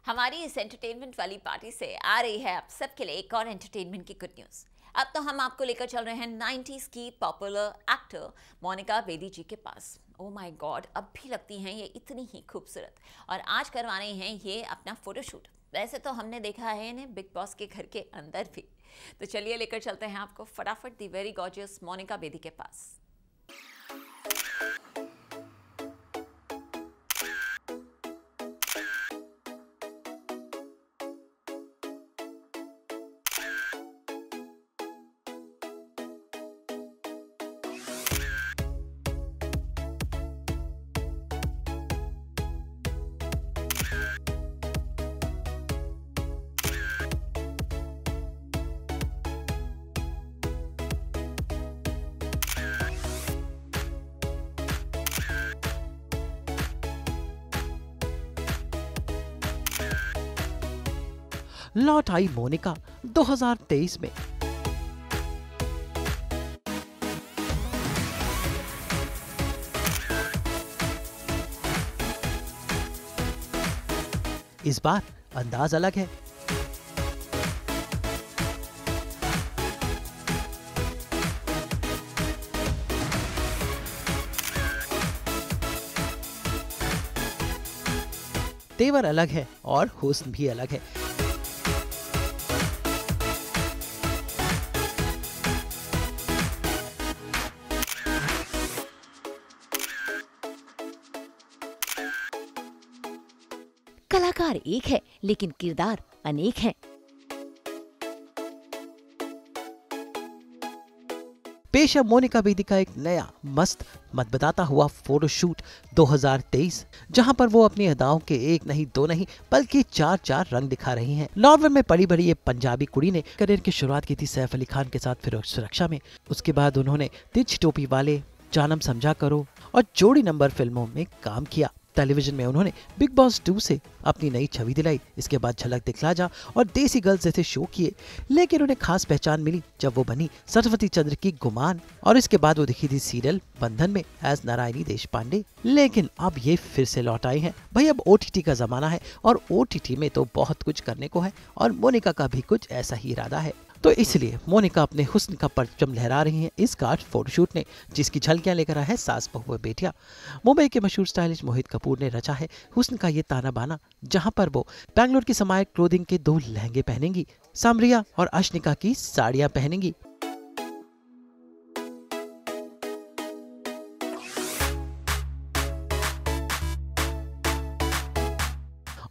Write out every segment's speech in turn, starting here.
हमारी इस एंटरटेनमेंट वाली पार्टी से आ रही है आप सबके लिए एक और एंटरटेनमेंट की गुड न्यूज़। अब तो हम आपको लेकर चल रहे हैं 90s की पॉपुलर एक्टर मोनिका बेदी जी के पास। ओ माय गॉड, अब भी लगती हैं ये इतनी ही खूबसूरत और आज करवा रही हैं ये अपना फोटोशूट। वैसे तो हमने देखा है इन्हें बिग बॉस के घर के अंदर भी। तो चलिए लेकर चलते हैं आपको फटाफट the very gorgeous Monika Bedi के पास। लौट आई मोनिका 2023 में। इस बार अंदाज अलग है। तेवर अलग है और हुस्न भी अलग है। कलाकार एक है लेकिन किरदार अनेक हैं। पेश है मोनिका बेदी का एक नया मस्त मत बताता हुआ फोटोशूट 2023, जहां पर वो अपनी अदाओं के एक नहीं दो नहीं बल्कि चार चार रंग दिखा रही हैं। नॉर्वे में पड़ी बड़ी ये पंजाबी कुड़ी ने करियर की शुरुआत की थी सैफ अली खान के साथ फिर सुरक्षा में। उसके बाद उन्होंने तिरछी टोपी वाले, जानम समझा करो और जोड़ी नंबर फिल्मों में काम किया। टेलीविजन में उन्होंने बिग बॉस 2 से अपनी नई छवि दिलाई। इसके बाद झलक दिखला जा और देसी गर्ल्स जैसे शो किए, लेकिन उन्हें खास पहचान मिली जब वो बनी सरस्वती चंद्र की गुमान और इसके बाद वो दिखी थी सीरियल बंधन में एज नारायणी देशपांडे। लेकिन अब ये फिर से लौट आई हैं। भाई अब OTT का जमाना है और OTT में तो बहुत कुछ करने को है और मोनिका का भी कुछ ऐसा ही इरादा है। तो इसलिए मोनिका अपने हुस्न का परचम लहरा रही हैं इस कार्ड फोटोशूट ने, जिसकी झलकियां लेकर आया है सास बहू व बेटिया। मुंबई के मशहूर स्टाइलिश मोहित कपूर ने रचा है हुस्न का ये ताना बाना, जहां पर वो बैंगलोर की समायक क्लोथिंग के 2 लहंगे पहनेंगी, सामरिया और अश्निका की साड़ियां पहनेंगी।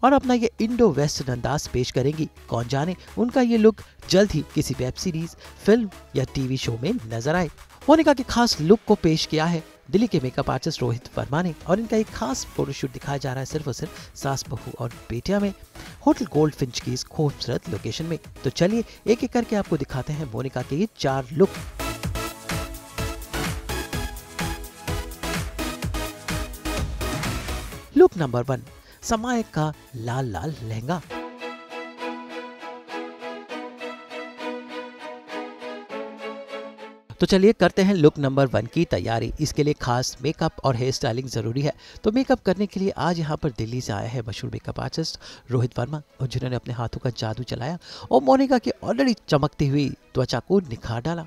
और अपना ये इंडो वेस्टर्न अंदाज पेश करेंगी। कौन जाने उनका ये लुक जल्द ही किसी वेब सीरीज, फिल्म या टीवी शो में नजर आए। मोनिका के खास लुक को पेश किया है दिल्ली के मेकअप आर्टिस्ट रोहित वर्मा ने और इनका एक खास फोटोशूट दिखाया जा रहा है सिर्फ और सिर्फ सास बहू और बेटिया में होटल गोल्ड फिंच की इस खूबसूरत लोकेशन में। तो चलिए एक एक करके आपको दिखाते हैं मोनिका के ये 4 लुक। लुक नंबर 1, समायक का लाल लाल लहंगा। तो चलिए करते हैं लुक नंबर 1 की तैयारी। इसके लिए खास मेकअप और हेयर स्टाइलिंग जरूरी है। तो मेकअप करने के लिए आज यहाँ पर दिल्ली से आया है मशहूर मेकअप आर्टिस्ट रोहित वर्मा, और जिन्होंने अपने हाथों का जादू चलाया और मोनिका की ऑलरेडी चमकती हुई त्वचा को निखार डाला।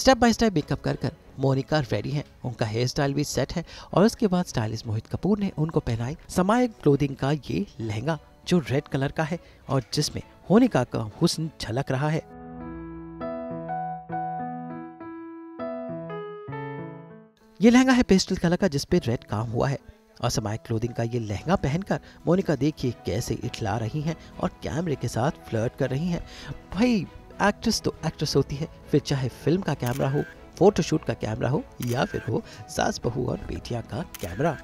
स्टेप बाय स्टेप मेकअप कर कर मोनिका रेडी हैं। उनका हेयर स्टाइल भी सेट है और उसके बाद स्टाइलिस्ट मोहित कपूर ने उनको पहनाई समायक क्लोथिंग का ये लहंगा जो रेड कलर का है और जिसमें मोनिका का हुस्न झलक रहा है। ये लहंगा है पेस्टल कलर का जिस पे रेड काम हुआ है और समायक क्लोथिंग का ये लहंगा पहनकर मोनिका देखिए कैसे इठला रही हैं और कैमरे के साथ फ्लर्ट कर रही हैं। भाई एक्ट्रेस तो एक्ट्रेस होती है, फिर चाहे फिल्म का कैमरा हो, फोटोशूट का कैमरा हो या फिर हो सास बहू और बेटियां का कैमरा।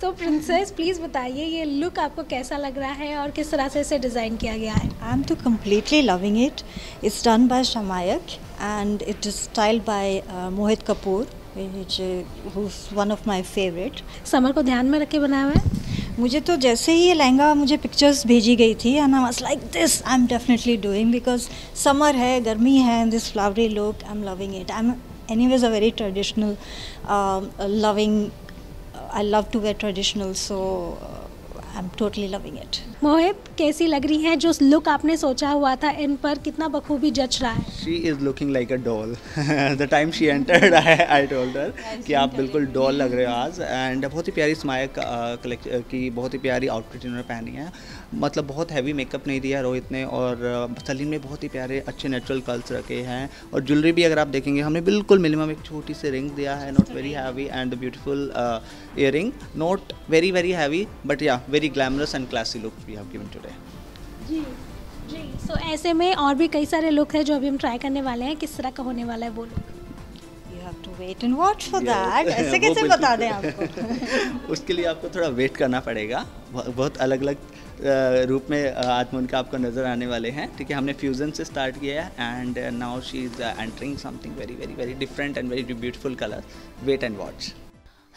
तो प्रिंसेस प्लीज़ बताइए ये लुक आपको कैसा लग रहा है और किस तरह से इसे डिज़ाइन किया गया है? I'm too completely loving it. It's done by Shamayak and it is styled by Mohit Kapoor, who's one of my favorite. Summer को ध्यान में रख के बनाया हुआ है? मुझे तो जैसे ही ये लहंगा मुझे पिक्चर्स भेजी गई थी and I was like this I'm definitely doing because summer है, गर्मी है and this flowery look I'm loving it. I'm anyways a very traditional loving. I love to wear traditional, so I'm totally loving it. मोहित कैसी लग रही हैं? जो look आपने सोचा हुआ था इन पर कितना बखूबी जच रहा है? She is looking like a doll. The time she entered, I told her कि आप बिल्कुल डॉल लग रहे हो आज एंड बहुत ही प्यारी समायक की बहुत ही प्यारी आउटफिट इन्होंने पहनी है। मतलब बहुत हैवी मेकअप नहीं दिया रोहित ने और सलीम ने बहुत ही प्यारे अच्छे नेचुरल कर्ल्स रखे हैं और ज्वेलरी भी अगर आप देखेंगे हमने बिल्कुल मिनिमम एक छोटी सी रिंग दिया है, not very heavy and beautiful earring, not very heavy but yeah very glamorous and classy look we have given today. जी जी। सो ऐसे में और भी कई सारे लुक हैं जो अभी हम ट्राई करने वाले हैं। किस तरह का होने वाला है वो look? You have to wait and watch for that. ऐसे कैसे बता दें आपको? उसके लिए आपको थोड़ा वेट करना पड़ेगा। बहुत अलग अलग रूप में आज मोनिका आपको नज़र आने वाले हैं। ठीक है, हमने फ्यूजन से स्टार्ट किया है and now she is entering something very different and very beautiful colour. Wait and watch.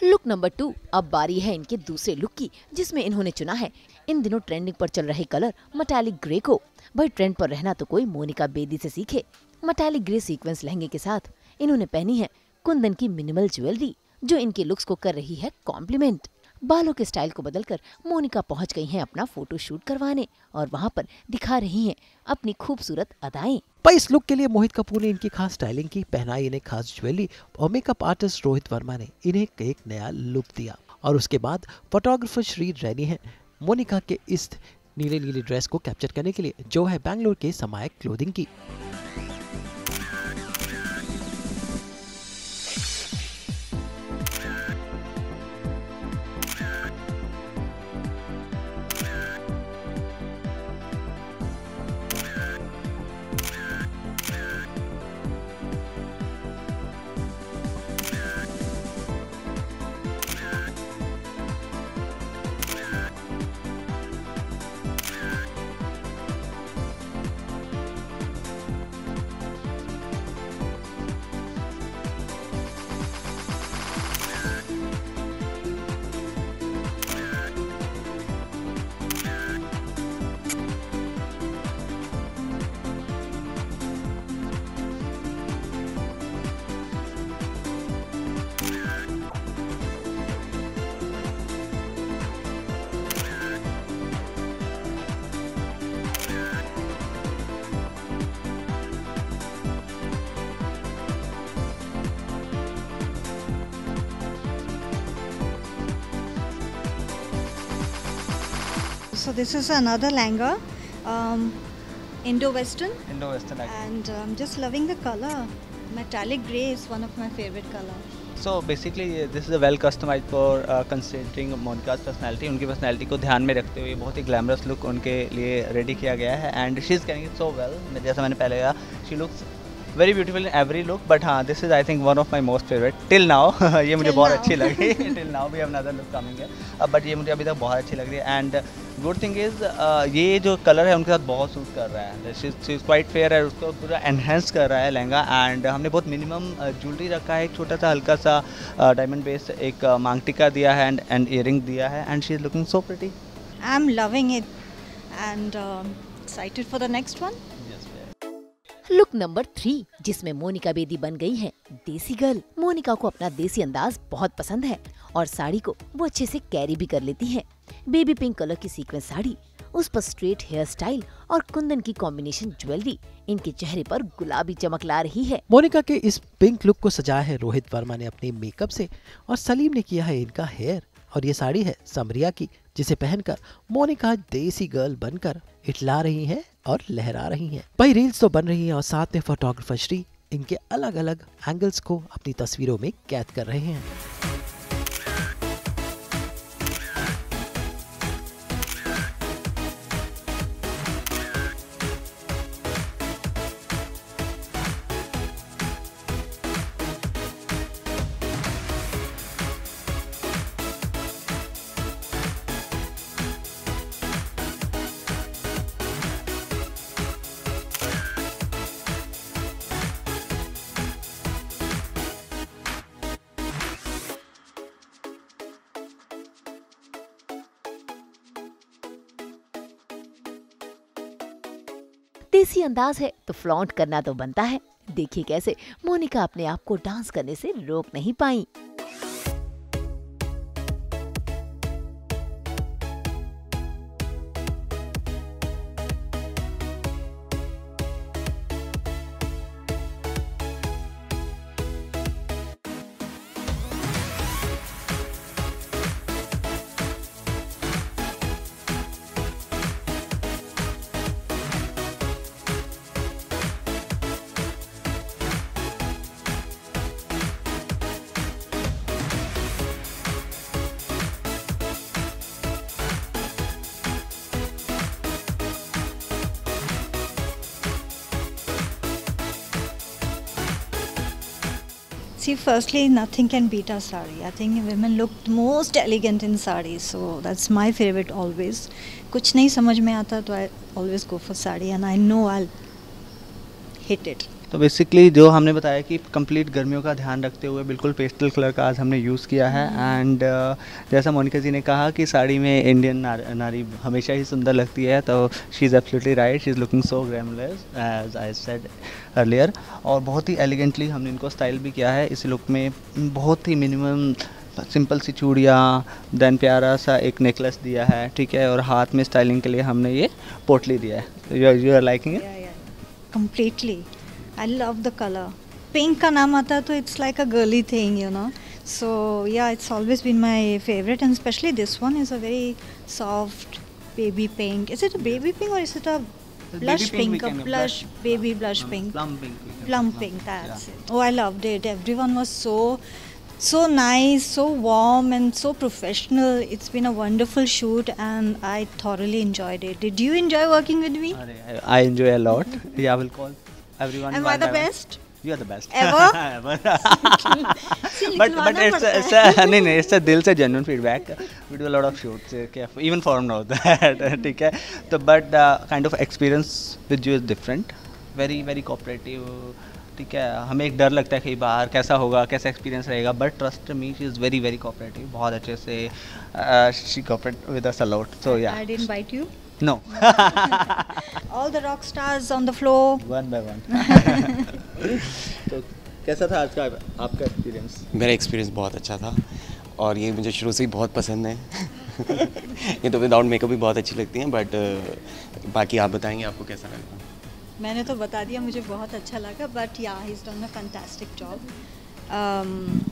Look number 2 अब बारी है इनके दूसरे लुक की, जिसमें इन्होंने चुना है इन दिनों ट्रेंडिंग पर चल रहे कलर मटैलिक ग्रे को। भाई ट्रेंड पर रहना तो कोई मोनिका बेदी से सीखे। मटैलिक ग्रे सीक्वेंस लहंगे के साथ इन्होंने पहनी है कुंदन की मिनिमल ज्वेलरी जो इनके लुक्स को कर रही है कॉम्प्लीमेंट। बालों के स्टाइल को बदलकर मोनिका पहुंच गई हैं अपना फोटो शूट करवाने और वहां पर दिखा रही हैं अपनी खूबसूरत अदाएं। पर इस लुक के लिए मोहित कपूर ने इनकी खास स्टाइलिंग की, पहनाई इन्हें खास ज्वेलरी और मेकअप आर्टिस्ट रोहित वर्मा ने इन्हें एक नया लुक दिया। और उसके बाद फोटोग्राफर श्री रेडी हैं मोनिका के इस नीले ड्रेस को कैप्चर करने के लिए जो है बेंगलोर के समायक क्लोथिंग की। so this is another lehenga, Indo-Western, Indo-Western and I'm just loving the color. Metallic grey is one of my favorite color. So basically this is a well customized for considering Monica's personality. उनकी personality को ध्यान में रखते हुए बहुत ही glamorous look उनके लिए ready किया गया है and she is carrying it so well. जैसा मैंने पहले कहा, she looks very beautiful in every look, but हाँ, this is I think one of my most favorite till now. ये मुझे बहुत अच्छी लगी. Till now we have another look coming है, but ये मुझे अभी तक बहुत अच्छी लग रही है. And good thing is ये जो कलर है उनके साथ बहुत सूट कर रहा है. She is quite fair है, उसको पूरा enhance कर रहा है लहंगा. And हमने बहुत minimum ज्वेलरी रखा है, एक छोटा सा हल्का सा डायमंड बेस एक मांग टिका दिया है and earring दिया है, and she is looking so pretty. I'm loving it, and excited for the next one. Look number 3, जिसमें मोनिका बेदी बन गई हैं देसी गर्ल। मोनिका को अपना देसी अंदाज बहुत पसंद है और साड़ी को वो अच्छे से कैरी भी कर लेती हैं। बेबी पिंक कलर की सीक्वेंस साड़ी, उस पर स्ट्रेट हेयर स्टाइल और कुंदन की कॉम्बिनेशन ज्वेलरी इनके चेहरे पर गुलाबी चमक ला रही है। मोनिका के इस पिंक लुक को सजाया है रोहित वर्मा ने अपने मेकअप से और सलीम ने किया है इनका हेयर। और ये साड़ी है समरिया की, जिसे पहनकर मोनिका देसी गर्ल बनकर इटला रही हैं और लहरा रही हैं। भाई रील्स तो बन रही हैं और साथ में फोटोग्राफर श्री इनके अलग अलग एंगल्स को अपनी तस्वीरों में कैद कर रहे हैं। देसी अंदाज है तो फ्लॉन्ट करना तो बनता है। देखिए कैसे मोनिका अपने आप को डांस करने से रोक नहीं पाई। See, firstly, nothing can beat our sari. I think women look most elegant in sarees, so that's my favorite always. कुछ नहीं समझ में आता तो I always go for sari and I know I'll hit it. तो basically जो हमने बताया कि कंप्लीट गर्मियों का ध्यान रखते हुए बिल्कुल पेस्टल कलर का आज हमने यूज़ किया है। एंड जैसा मोनिका जी ने कहा कि साड़ी में इंडियन नारी हमेशा ही सुंदर लगती है, तो she is absolutely right, she is looking so glamorous as I said earlier. और बहुत ही एलिगेंटली हमने इनको स्टाइल भी किया है। इस लुक में बहुत ही मिनिमम सिंपल सी चूड़ियाँ, देन प्यारा सा एक नेकलेस दिया है, ठीक है, और हाथ में स्टाइलिंग के लिए हमने ये पोटली दिया है। You are liking it? Completely. I love the color. Pink का नाम आता है तो it's like a girly thing, you know. So yeah, it's always been my favorite, and especially this one is a very soft baby pink. Is it a baby pink or is it a blush pink? A blush, baby blush pink. Plum pink. Plum pink, that's it. Oh, I loved it. Everyone was so nice, so warm and so professional. It's been a wonderful shoot and I thoroughly enjoyed it. Did you enjoy working with me? I enjoy a lot. Yeah, I will call everyone. Am I the best? You are the best. Ever? Ever. but it's a दिल से genuine feedback. We do a lot of shoots, even forum knows that. ठीक है. तो but the kind of experience with you is different. Very very cooperative. ठीक है, हमें एक डर लगता है कई बार कैसा होगा, कैसा एक्सपीरियंस रहेगा, but trust me she is very very cooperative, बहुत अच्छे से she cooperate with us a lot. So yeah I didn't bite you? No. All the rock stars on the floor. One by one. तो कैसा था आज का आपका experience? मेरा एक्सपीरियंस बहुत अच्छा था और ये मुझे शुरू से ही बहुत पसंद है. ये तो विदाउट मेकअप भी बहुत अच्छी लगती हैं, बट बाकी आप बताएंगे आपको कैसा लगा? मैंने तो बता दिया, मुझे बहुत अच्छा लगा, बट या he is done a fantastic job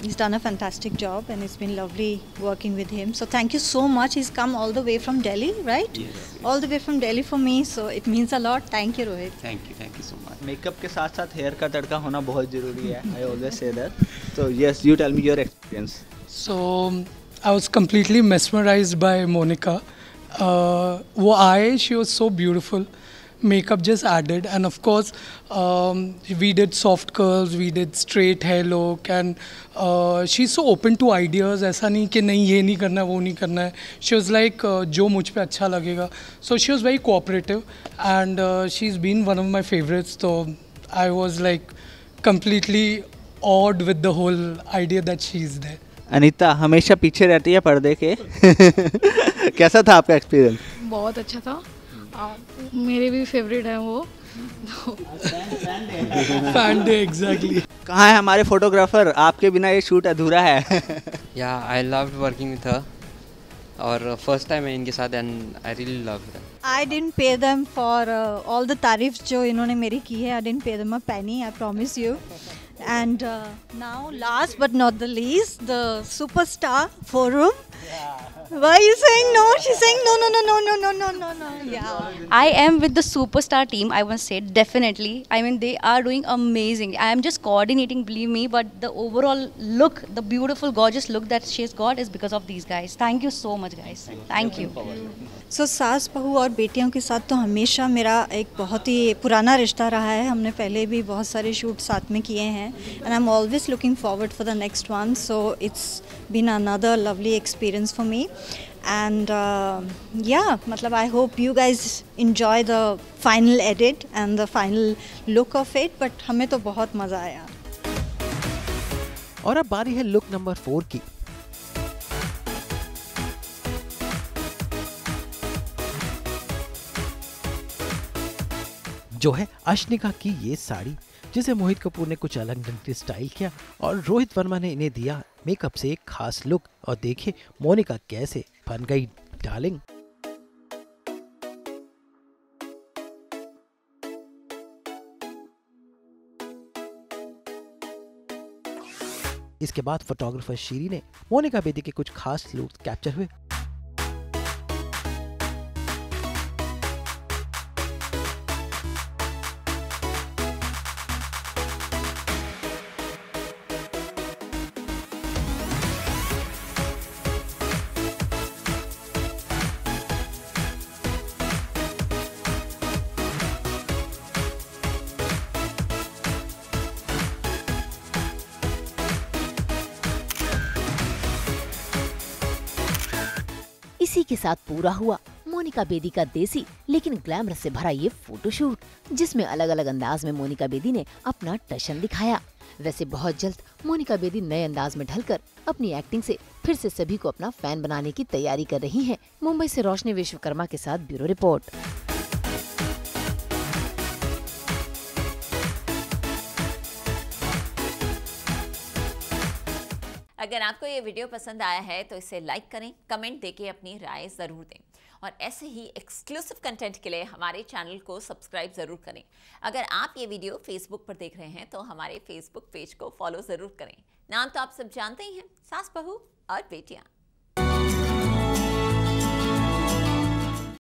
He's done a fantastic job and it's been lovely working with him. So thank you so much. He's come all the way from Delhi, right? Yes. All the way from Delhi for me. So it means a lot. Thank you, Rohit. Thank you so much. Makeup के साथ साथ hair का तड़का होना बहुत ज़रूरी है. I always say that. So yes, you tell me your experience. So I was completely mesmerized by Monica. वो आए, she was so beautiful. Makeup just added, and of course we did soft curls, we did straight hair look, and she's so open to ideas. ऐसा नहीं कि नहीं ये नहीं करना है, वो नहीं करना है. She was like जो मुझ पे अच्छा लगेगा. So she was very cooperative, and she's been one of my favorites. So I was like completely awed with the whole idea that she's there. Anita हमेशा पीछे रहती है पर्दे के. कैसा था आपका एक्सपीरियंस? बहुत अच्छा था. मेरे भी फेवरेट हैं वो. Fan day exactly. कहाँ है हमारे फोटोग्राफर? आपके बिना ये शूट अधूरा है. या I loved working with her, और फर्स्ट टाइम है इनके साथ, and I really love that. I didn't pay them for all the तारीफ जो इन्होंने मेरी की है. I didn't pay them a penny, I promise you. And now, last but not the least, the superstar forum. Why are you saying no? She's saying no. Yeah. I am with the superstar team. I must say, definitely. I mean, they are doing amazing. I am just coordinating, believe me. But the overall look, the beautiful, gorgeous look that she's got is because of these guys. Thank you so much, guys. Thank you. So सास बहू और बेटियों के साथ तो हमेशा मेरा एक बहुत ही पुराना रिश्ता रहा है. हमने पहले भी बहुत सारे शूट साथ में किए हैं. And I'm always looking forward for the next one. So it's been another lovely experience for me. And yeah, मतलब I hope you guys enjoy the final edit and the final look of it. But हमें तो बहुत मज़ा आया. और अब बारी है लुक नंबर 4 की. जो है अश्निका की ये साड़ी, जिसे मोहित कपूर ने कुछ अलग ढंग से स्टाइल किया और रोहित वर्मा ने इन्हें दिया मेकअप से एक खास लुक. और देखिए मोनिका कैसे बन गई डार्लिंग. इसके बाद फोटोग्राफर शीरी ने मोनिका बेदी के कुछ खास लुक कैप्चर हुए. इसी के साथ पूरा हुआ मोनिका बेदी का देसी लेकिन ग्लैमरस से भरा ये फोटोशूट, जिसमें अलग अलग अंदाज में मोनिका बेदी ने अपना टशन दिखाया. वैसे बहुत जल्द मोनिका बेदी नए अंदाज में ढलकर अपनी एक्टिंग से फिर से सभी को अपना फैन बनाने की तैयारी कर रही हैं. मुंबई से रोशनी विश्वकर्मा के साथ ब्यूरो रिपोर्ट. अगर आपको ये वीडियो पसंद आया है तो इसे लाइक करें, कमेंट देके अपनी राय ज़रूर दें और ऐसे ही एक्सक्लूसिव कंटेंट के लिए हमारे चैनल को सब्सक्राइब ज़रूर करें. अगर आप ये वीडियो फेसबुक पर देख रहे हैं तो हमारे फेसबुक पेज को फॉलो ज़रूर करें. नाम तो आप सब जानते ही हैं, सास बहू और बेटियाँ.